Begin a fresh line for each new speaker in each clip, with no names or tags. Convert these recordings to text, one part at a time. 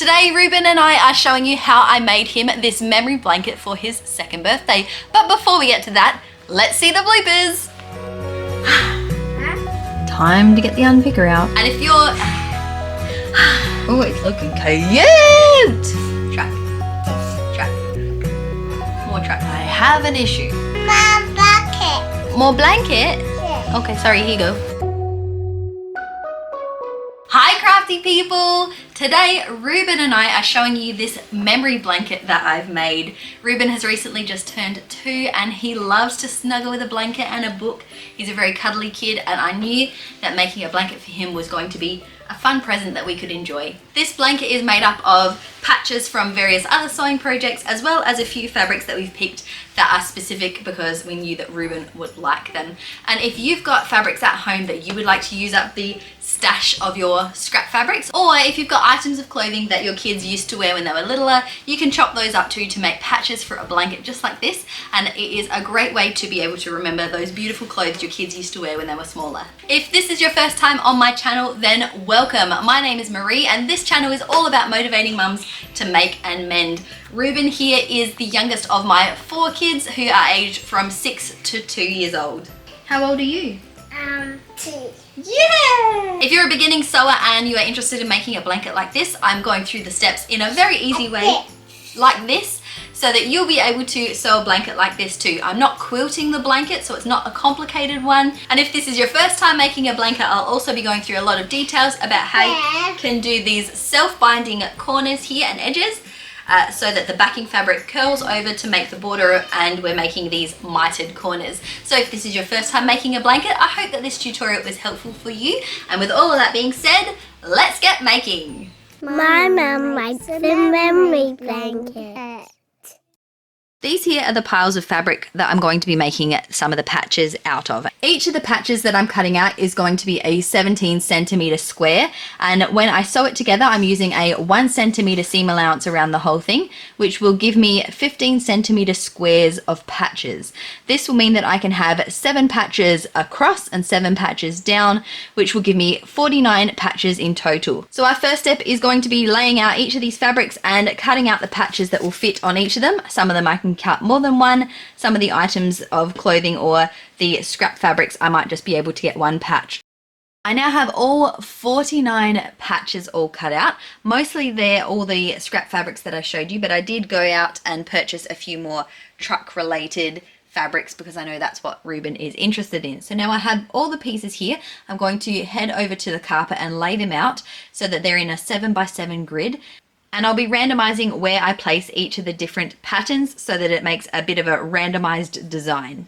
Today, Ruben and I are showing you how I made him this memory blanket for his second birthday. But before we get to that, let's see the bloopers. Time to get the unpicker out. And if you're... oh, it's looking cute! Track. More track. I have an issue.
More blanket.
More blanket?
Yeah.
Okay, sorry, here you go. Hi crafty people! Today Ruben and I are showing you this memory blanket that I've made. Ruben has recently just turned 2 and he loves to snuggle with a blanket and a book. He's a very cuddly kid and I knew that making a blanket for him was going to be a fun present that we could enjoy. This blanket is made up of patches from various other sewing projects as well as a few fabrics that we've picked that are specific because we knew that Ruben would like them. And if you've got fabrics at home that you would like to use up the stash of your scrap fabrics, or if you've got items of clothing that your kids used to wear when they were littler, you can chop those up too to make patches for a blanket just like this, and it is a great way to be able to remember those beautiful clothes your kids used to wear when they were smaller. If this is your first time on my channel, then welcome. My name is Marie and this channel is all about motivating mums to make and mend. Ruben here is the youngest of my 4 kids who are aged from 6 to 2 years old. How old are you?
2.
Yeah! If you're a beginning sewer and you are interested in making a blanket like this, I'm going through the steps in a very easy way, like this, so that you'll be able to sew a blanket like this too. I'm not quilting the blanket, so it's not a complicated one. And if this is your first time making a blanket, I'll also be going through a lot of details about how you can do these self-binding corners here and edges, so that the backing fabric curls over to make the border, and we're making these mitered corners. So if this is your first time making a blanket, I hope that this tutorial was helpful for you. And with all of that being said, let's get making.
My mum likes the memory blanket.
These here are the piles of fabric that I'm going to be making some of the patches out of. Each of the patches that I'm cutting out is going to be a 17 centimeter square, and when I sew it together I'm using a 1 centimeter seam allowance around the whole thing, which will give me 15 centimeter squares of patches. This will mean that I can have 7 patches across and 7 patches down, which will give me 49 patches in total. So our first step is going to be laying out each of these fabrics and cutting out the patches that will fit on each of them. Some of them I can cut more than one. Some of the items of clothing or the scrap fabrics I might just be able to get 1 patch. I now have all 49 patches all cut out. Mostly they're all the scrap fabrics that I showed you, but I did go out and purchase a few more truck related fabrics because I know that's what Ruben is interested in. So now I have all the pieces here. I'm going to head over to the carpet and lay them out so that they're in a 7 by 7 grid. And I'll be randomizing where I place each of the different patterns so that it makes a bit of a randomized design.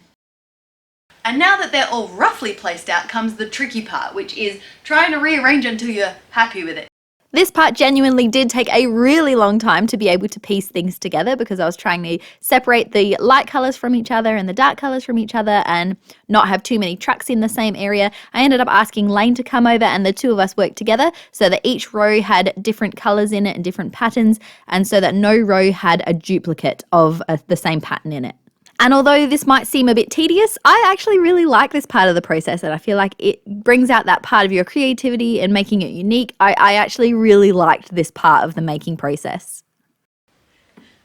And now that they're all roughly placed out comes the tricky part, which is trying to rearrange until you're happy with it. This part genuinely did take a really long time to be able to piece things together because I was trying to separate the light colors from each other and the dark colors from each other and not have too many trucks in the same area. I ended up asking Lane to come over and the 2 of us worked together so that each row had different colors in it and different patterns, and so that no row had a duplicate of the same pattern in it. And although this might seem a bit tedious, I actually really like this part of the process and I feel like it brings out that part of your creativity and making it unique. I actually really liked this part of the making process.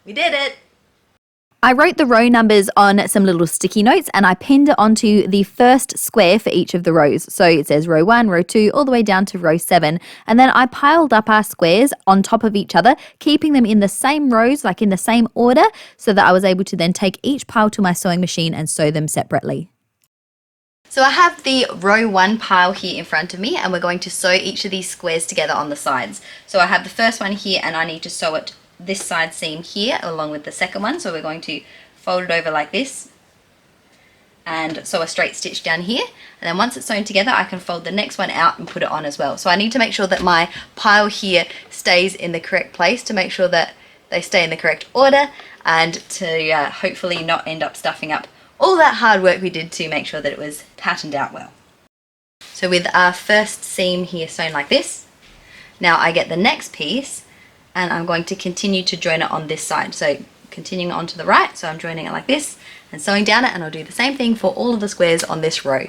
We did it! I wrote the row numbers on some little sticky notes and I pinned it onto the first square for each of the rows. So it says row 1, row 2, all the way down to row 7. And then I piled up our squares on top of each other, keeping them in the same rows, like in the same order, so that I was able to then take each pile to my sewing machine and sew them separately. So I have the row 1 pile here in front of me and we're going to sew each of these squares together on the sides. So I have the first one here and I need to sew it this side seam here along with the second one, so we're going to fold it over like this and sew a straight stitch down here, and then once it's sewn together I can fold the next one out and put it on as well. So I need to make sure that my pile here stays in the correct place to make sure that they stay in the correct order and to hopefully not end up stuffing up all that hard work we did to make sure that it was patterned out well. So with our first seam here sewn like this, now I get the next piece and I'm going to continue to join it on this side. So continuing on to the right, so I'm joining it like this and sewing down it, and I'll do the same thing for all of the squares on this row.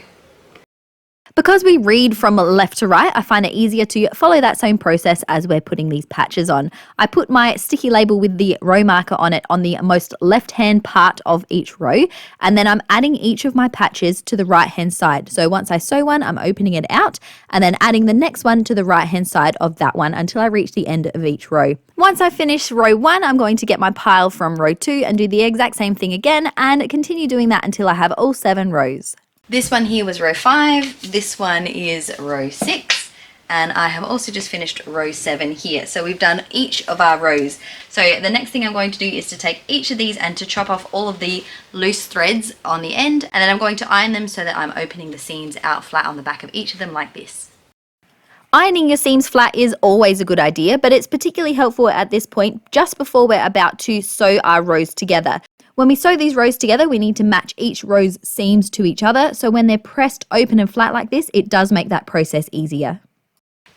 Because we read from left to right, I find it easier to follow that same process as we're putting these patches on. I put my sticky label with the row marker on it on the most left-hand part of each row, and then I'm adding each of my patches to the right-hand side. So once I sew one, I'm opening it out and then adding the next one to the right-hand side of that one until I reach the end of each row. Once I finish row 1, I'm going to get my pile from row 2 and do the exact same thing again and continue doing that until I have all 7 rows. This one here was row 5, this one is row 6, and I have also just finished row 7 here. So we've done each of our rows. So the next thing I'm going to do is to take each of these and to chop off all of the loose threads on the end, and then I'm going to iron them so that I'm opening the seams out flat on the back of each of them like this. Ironing your seams flat is always a good idea, but it's particularly helpful at this point just before we're about to sew our rows together. When we sew these rows together, we need to match each row's seams to each other, so when they're pressed open and flat like this, it does make that process easier.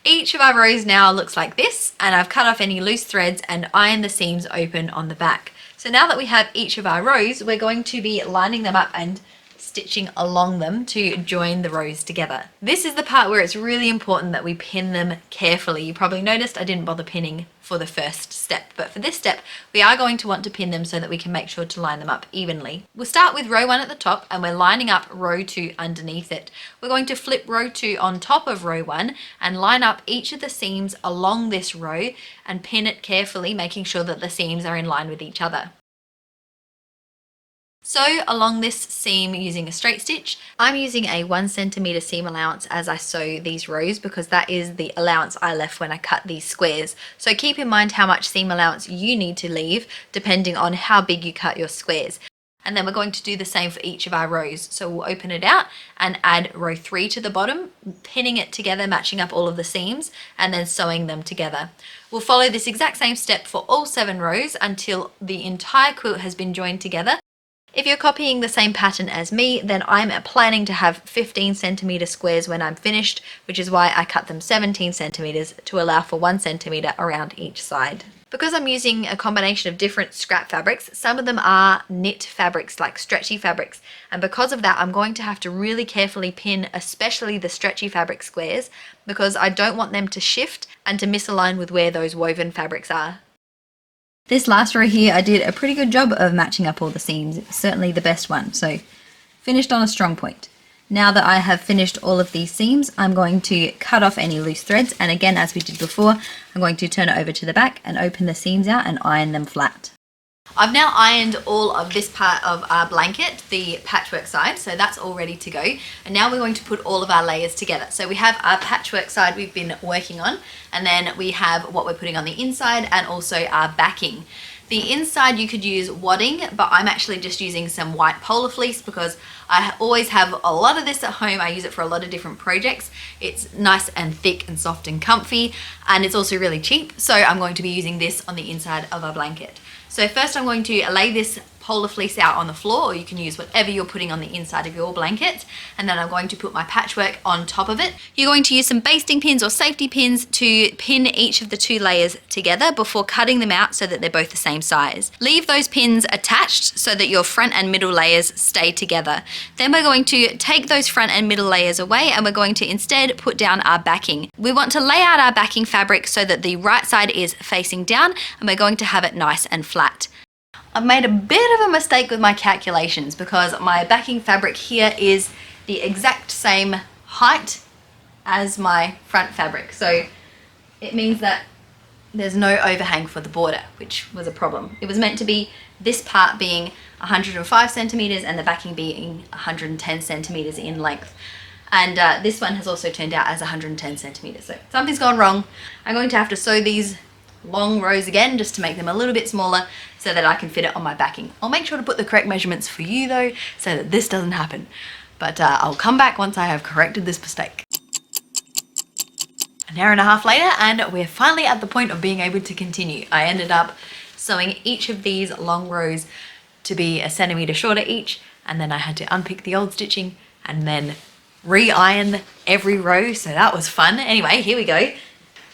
Each of our rows now looks like this, and I've cut off any loose threads and ironed the seams open on the back. So now that we have each of our rows, we're going to be lining them up and stitching along them to join the rows together. This is the part where it's really important that we pin them carefully. You probably noticed I didn't bother pinning for the first step, but for this step we are going to want to pin them so that we can make sure to line them up evenly. We'll start with row 1 at the top and we're lining up row 2 underneath it. We're going to flip row 2 on top of row 1 and line up each of the seams along this row and pin it carefully, making sure that the seams are in line with each other. Sew along this seam using a straight stitch. I'm using a 1 centimeter seam allowance as I sew these rows because that is the allowance I left when I cut these squares. So keep in mind how much seam allowance you need to leave depending on how big you cut your squares. And then we're going to do the same for each of our rows. So we'll open it out and add row 3 to the bottom, pinning it together, matching up all of the seams, and then sewing them together. We'll follow this exact same step for all 7 rows until the entire quilt has been joined together. If you're copying the same pattern as me, then I'm planning to have 15 centimeter squares when I'm finished, which is why I cut them 17 centimeters to allow for 1 centimeter around each side. Because I'm using a combination of different scrap fabrics, some of them are knit fabrics, like stretchy fabrics, and because of that I'm going to have to really carefully pin especially the stretchy fabric squares because I don't want them to shift and to misalign with where those woven fabrics are. This last row here, I did a pretty good job of matching up all the seams. It was certainly the best one, so finished on a strong point. Now that I have finished all of these seams, I'm going to cut off any loose threads, and again, as we did before, I'm going to turn it over to the back and open the seams out and iron them flat. I've now ironed all of this part of our blanket, the patchwork side, so that's all ready to go. And now we're going to put all of our layers together. So we have our patchwork side we've been working on, and then we have what we're putting on the inside and also our backing. The inside you could use wadding, but I'm actually just using some white polar fleece because I always have a lot of this at home. I use it for a lot of different projects. It's nice and thick and soft and comfy, and it's also really cheap. So I'm going to be using this on the inside of our blanket. So first I'm going to lay this polar fleece out on the floor, or you can use whatever you're putting on the inside of your blanket, and then I'm going to put my patchwork on top of it. You're going to use some basting pins or safety pins to pin each of the 2 layers together before cutting them out so that they're both the same size. Leave those pins attached so that your front and middle layers stay together. Then we're going to take those front and middle layers away and we're going to instead put down our backing. We want to lay out our backing fabric so that the right side is facing down and we're going to have it nice and flat. I've made a bit of a mistake with my calculations because my backing fabric here is the exact same height as my front fabric. So it means that there's no overhang for the border, which was a problem. It was meant to be this part being 105 centimeters and the backing being 110 centimeters in length. And this one has also turned out as 110 centimeters. So something's gone wrong. I'm going to have to sew these long rows again just to make them a little bit smaller so that I can fit it on my backing. I'll make sure to put the correct measurements for you though so that this doesn't happen, but I'll come back once I have corrected this mistake. An hour and a half later and we're finally at the point of being able to continue. I ended up sewing each of these long rows to be a centimeter shorter each, and then I had to unpick the old stitching and then re-iron every row, so that was fun. Anyway, here we go.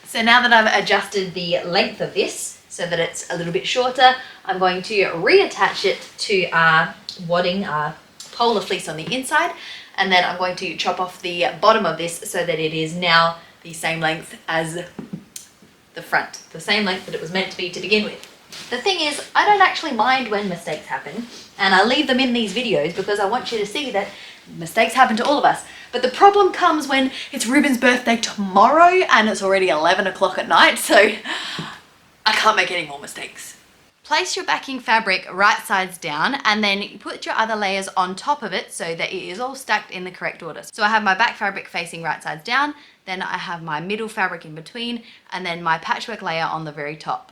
So now that I've adjusted the length of this so that it's a little bit shorter, I'm going to reattach it to our wadding, our polar fleece on the inside, and then I'm going to chop off the bottom of this so that it is now the same length as the front, the same length that it was meant to be to begin with. The thing is, I don't actually mind when mistakes happen, and I leave them in these videos because I want you to see that mistakes happen to all of us. But the problem comes when it's Ruben's birthday tomorrow and it's already 11 o'clock at night, so I can't make any more mistakes. Place your backing fabric right sides down and then put your other layers on top of it so that it is all stacked in the correct order. So I have my back fabric facing right sides down, then I have my middle fabric in between, and then my patchwork layer on the very top.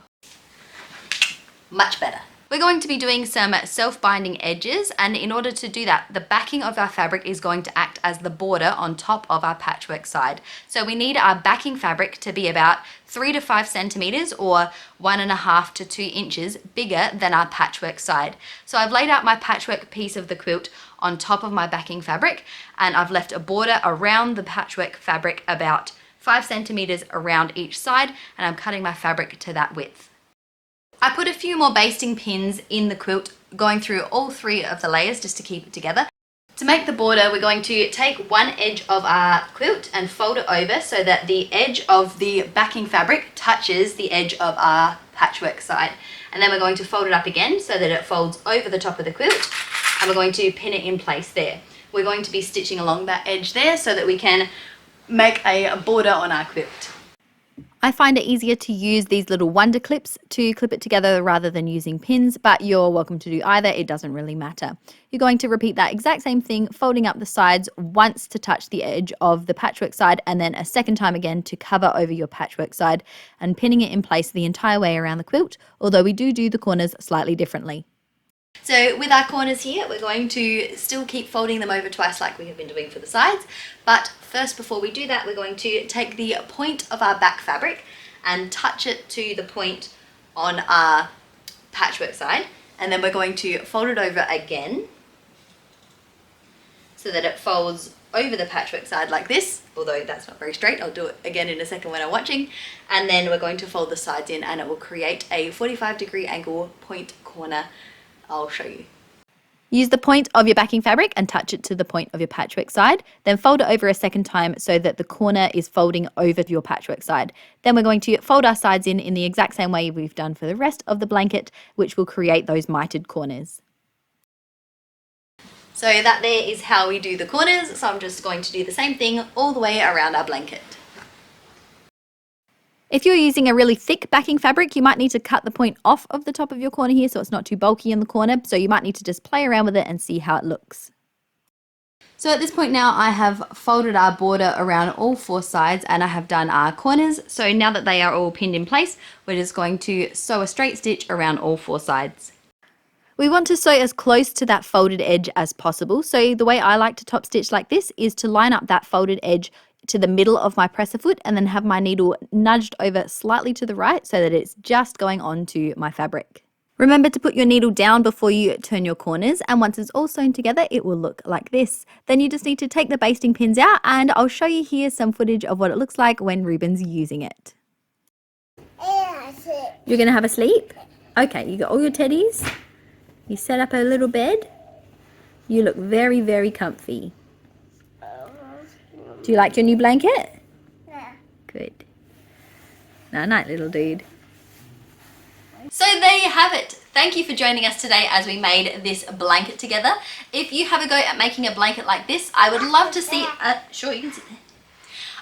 Much better. We're going to be doing some self-binding edges, and in order to do that, the backing of our fabric is going to act as the border on top of our patchwork side. So we need our backing fabric to be about 3 to 5 centimeters or 1.5 to 2 inches bigger than our patchwork side. So I've laid out my patchwork piece of the quilt on top of my backing fabric, and I've left a border around the patchwork fabric about 5 centimeters around each side, and I'm cutting my fabric to that width. I put a few more basting pins in the quilt going through all 3 of the layers just to keep it together. To make the border, we're going to take one edge of our quilt and fold it over so that the edge of the backing fabric touches the edge of our patchwork side. And then we're going to fold it up again so that it folds over the top of the quilt, and we're going to pin it in place there. We're going to be stitching along that edge there so that we can make a border on our quilt. I find it easier to use these little wonder clips to clip it together rather than using pins, but you're welcome to do either, it doesn't really matter. You're going to repeat that exact same thing, folding up the sides once to touch the edge of the patchwork side, and then a second time again to cover over your patchwork side, and pinning it in place the entire way around the quilt, although we do the corners slightly differently. So with our corners here, we're going to still keep folding them over twice like we have been doing for the sides. But first, before we do that, we're going to take the point of our back fabric and touch it to the point on our patchwork side. And then we're going to fold it over again so that it folds over the patchwork side like this, although that's not very straight. I'll do it again in a second when I'm watching. And then we're going to fold the sides in, and it will create a 45-degree angle point corner. I'll show you. Use the point of your backing fabric and touch it to the point of your patchwork side. Then fold it over a second time so that the corner is folding over your patchwork side. Then we're going to fold our sides in the exact same way we've done for the rest of the blanket, which will create those mitered corners. So that there is how we do the corners. So I'm just going to do the same thing all the way around our blanket. If you're using a really thick backing fabric, you might need to cut the point off of the top of your corner here so it's not too bulky in the corner. So you might need to just play around with it and see how it looks. So at this point now, I have folded our border around all 4 sides and I have done our corners. So now that they are all pinned in place, we're just going to sew a straight stitch around all 4 sides. We want to sew as close to that folded edge as possible. So the way I like to top stitch like this is to line up that folded edge to the middle of my presser foot and then have my needle nudged over slightly to the right so that it's just going onto my fabric. Remember to put your needle down before you turn your corners, and once it's all sewn together it will look like this. Then you just need to take the basting pins out, and I'll show you here some footage of what it looks like when Ruben's using it. You're going to have a sleep? Okay, you got all your teddies. You set up a little bed. You look very, very comfy. Do you like your new blanket?
Yeah.
Good. Night night, little dude. So there you have it. Thank you for joining us today as we made this blanket together. If you have a go at making a blanket like this, I would love to see sure, you can sit there.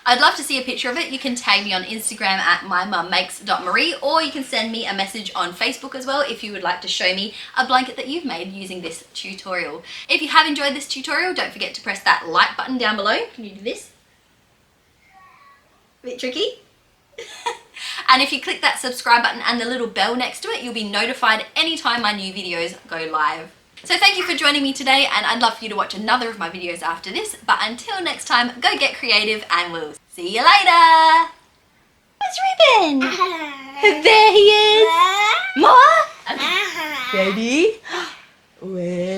I'd love to see a picture of it. You can tag me on Instagram at mymum.marie, or you can send me a message on Facebook as well if you would like to show me a blanket that you've made using this tutorial. If you have enjoyed this tutorial, don't forget to press that like button down below. Can you do this? A bit tricky. And if you click that subscribe button and the little bell next to it, you'll be notified anytime my new videos go live. So thank you for joining me today, and I'd love for you to watch another of my videos after this. But until next time, go get creative and we'll see you later. Where's Ruben? There he is. More? Okay. Ready? Where?